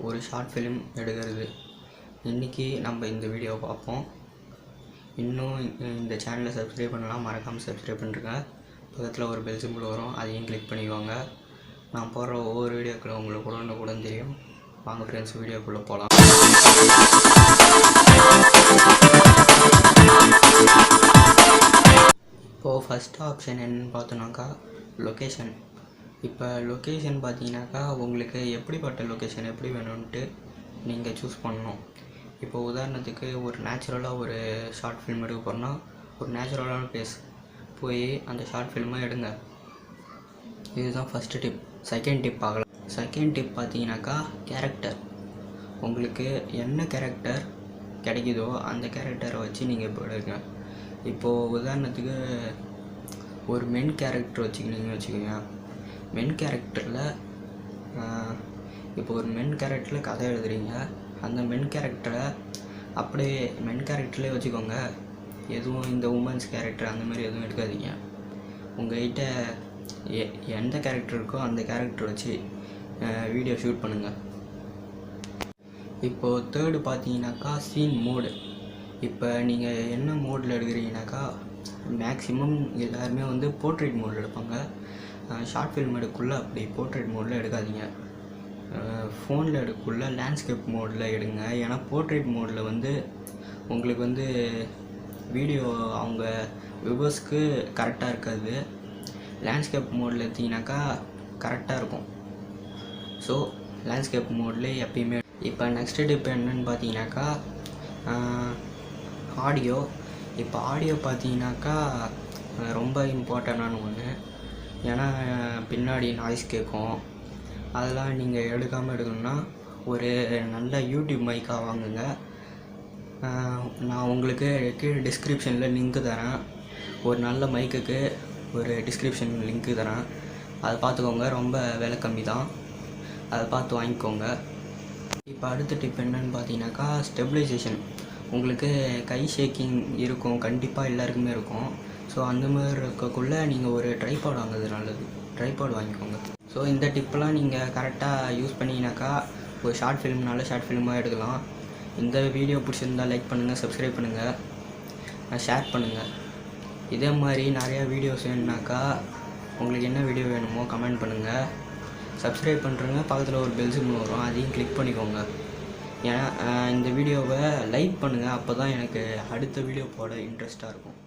ஒரு short film எடுக்கிறது. இன்றைக்கி நம்ம இந்த வீடியோவை பார்ப்போம். இன்னும் இந்த சேனலை சப்ஸ்கிரைப் பண்ணலாம், மறக்காமல் சப்ஸ்கிரைப் பண்ணுறேங்க. பக்கத்தில் ஒரு பெல் சிம்பிள் வரும், அதையும் கிளிக் பண்ணிக்கோங்க. நான் போடுற ஒவ்வொரு வீடியோக்களும் உங்களுக்கு கூட தெரியும். வாங்க ஃப்ரெண்ட்ஸ், வீடியோக்குள்ளே போகலாம். இப்போது ஃபஸ்ட் ஆப்ஷன் என்னென்னு பார்த்தோன்னாக்கா லொக்கேஷன். இப்போ லொக்கேஷன் பார்த்தீங்கன்னாக்கா உங்களுக்கு எப்படிப்பட்ட லொக்கேஷன் எப்படி வேணும்ன்ட்டு நீங்கள் சூஸ் பண்ணணும். இப்போ உதாரணத்துக்கு ஒரு நேச்சுரலாக ஒரு ஷார்ட் ஃபிலிம் எடுக்க போகிறோன்னா ஒரு நேச்சுரலான பிளேஸ் போய் அந்த ஷார்ட் ஃபிலிமை எடுங்க. இதுதான் ஃபஸ்ட்டு டிப். செகண்ட் டிப் பார்க்கலாம். செகண்ட் டிப் பார்த்தீங்கன்னாக்கா கேரக்டர். உங்களுக்கு என்ன கேரக்டர் கிடைக்குதோ அந்த கேரக்டரை வச்சு நீங்கள் இப்போ எடுங்க. இப்போது உதாரணத்துக்கு ஒரு மென் கேரக்டர் வச்சுக்கோங்க. மென் கேரக்டரில் இப்போ ஒரு மென் கேரக்டரில் கதை எழுதுறீங்க. அந்த மென் கேரக்டரை அப்படியே மென் கேரக்டர்லேயே வச்சுக்கோங்க. எதுவும் இந்த உமன்ஸ் கேரக்டர் அந்த மாதிரி எதுவும் எடுக்காதீங்க. உங்கள்கிட்ட எந்த கேரக்டர் இருக்கோ அந்த கேரக்டர் வச்சு வீடியோ ஷூட் பண்ணுங்கள். இப்போது தேர்டு பார்த்தீங்கன்னாக்கா சீன் மோடு. இப்போ நீங்கள் என்ன மோடில் எடுக்கிறீங்கனாக்கா மேக்ஸிமம் எல்லாருமே வந்து போர்ட்ரேட் மோடில் எடுப்பாங்க. ஷார்ட் ஃபில்ம் எடுக்குள்ளே அப்படி போர்ட்ரேட் மோடில் எடுக்காதீங்க. ஃபோனில் எடுக்குள்ளே லேண்ட்ஸ்கேப் மோடில் எடுங்க. ஏன்னா போர்ட்ரேட் மோடில் வந்து உங்களுக்கு வந்து வீடியோ அவங்க வியூவர்ஸ்க்கு கரெக்டாக இருக்காது. லேண்ட்ஸ்கேப் மோடில் எடுத்திங்கனாக்கா கரெக்டாக இருக்கும். ஸோ லேண்ட்ஸ்கேப் மோட்லேயே எப்பயுமே. இப்போ நெக்ஸ்ட் டிப் என்னென்னு பார்த்தீங்கன்னாக்கா ஆடியோ. இப்போ ஆடியோ பார்த்தீங்கன்னாக்கா ரொம்ப இம்பார்ட்டண்டான ஒன்று. ஏன்னா பின்னாடி நாய்ஸ் கேட்கும். அதெல்லாம் நீங்கள் எடுக்கணும்னா ஒரு நல்ல யூடியூப் மைக்காக வாங்குங்க. நான் உங்களுக்கு கீழே டிஸ்கிரிப்ஷனில் லிங்க்கு தரேன். ஒரு நல்ல மைக்குக்கு ஒரு டிஸ்கிரிப்ஷன் லிங்க்கு தரேன். அதை பார்த்துக்கோங்க. ரொம்ப விலை கம்மி தான், அதை பார்த்து வாங்கிக்கோங்க. இப்போ அடுத்த டிப் என்னென்னு பார்த்தீங்கன்னாக்கா ஸ்டெபிலைசேஷன். உங்களுக்கு கை ஷேக்கிங் இருக்கும், கண்டிப்பாக எல்லாருக்குமே இருக்கும். ஸோ அந்த மாதிரி இருக்கக்குள்ளே நீங்கள் ஒரு ட்ரைபாட் வாங்குறது நல்லது. ட்ரைபாட் வாங்கிக்கோங்க. ஸோ இந்த டிப்பெலாம் நீங்கள் கரெக்டாக யூஸ் பண்ணிங்கனாக்கா ஒரு ஷார்ட் ஃபிலிம்னால ஷார்ட் ஃபிலிமாக எடுக்கலாம். இந்த வீடியோ பிடிச்சிருந்தால் லைக் பண்ணுங்கள், சப்ஸ்கிரைப் பண்ணுங்கள், ஷேர் பண்ணுங்கள். இதே மாதிரி நிறையா வீடியோஸ் வேணுனாக்கா உங்களுக்கு என்ன வீடியோ வேணுமோ கமெண்ட் பண்ணுங்கள். சப்ஸ்கிரைப் பண்ணுறங்க. பக்கத்தில் ஒரு பெல் சிம்பிள் வரும், அதையும் கிளிக் பண்ணிக்கோங்க. ஏன்னா இந்த வீடியோவை லைக் பண்ணுங்கள். அப்போ தான் எனக்கு அடுத்த வீடியோ போட இன்ட்ரெஸ்ட்டாக இருக்கும்.